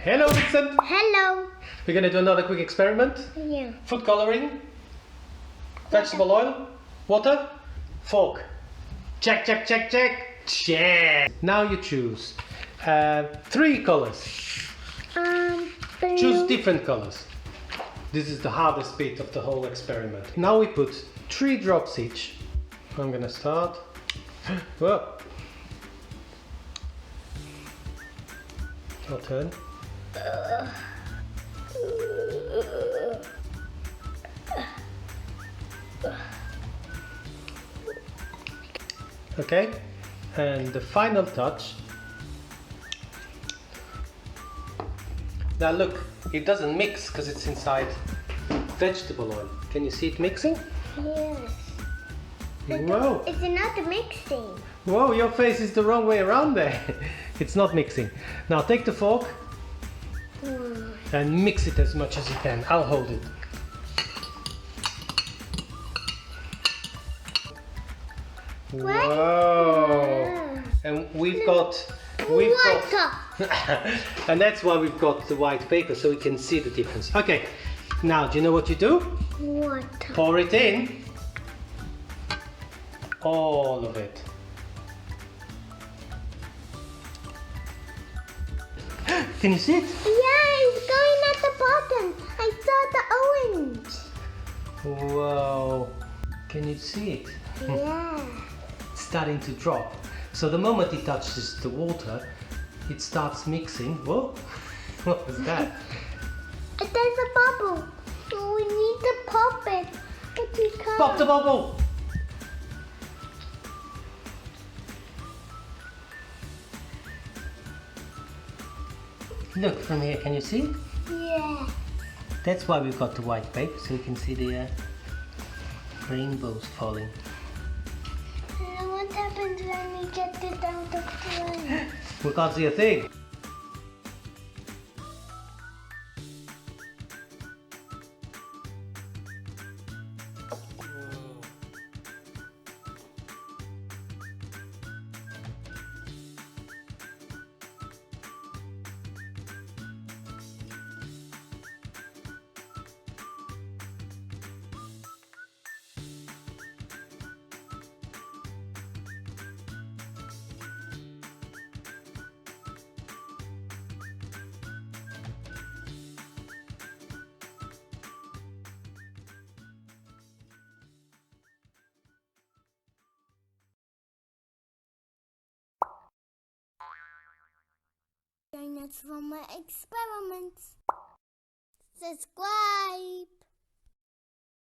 Hello, Vincent. Hello. We're going to do another quick experiment. Yeah. Food coloring, vegetable oil, water, fork. Check, check, check, check. Check. Now you choose 3 colors. Blue. Choose different colors. This is the hardest bit of the whole experiment. Now we put 3 drops each. I'm going to start. Whoa. Your turn. Okay, and the final touch. Now look, it doesn't mix because it's inside vegetable oil. Can you see it mixing? Yes. Whoa! It's not mixing. Whoa, your face is the wrong way around there. It's not mixing. Now take the fork and mix it as much as you can. I'll hold it. Whoa! And we've got, and that's why we've got the white paper, so we can see the difference. Okay, now do you know what you do? Water. Pour it in. All of it. Can you see it? Yeah, it's going at the bottom. I saw the orange. Whoa! Can you see it? Yeah. It's starting to drop. So the moment it touches the water, it starts mixing. Whoa! What was that? There's a bubble. We need to pop it. But we can't. Pop the bubble! Look from here, can you see it? Yeah. That's why we've got the white paper, so you can see the rainbows falling. And what happens when we get it out of the line? We can't see a thing. Join us for my experiments. Subscribe.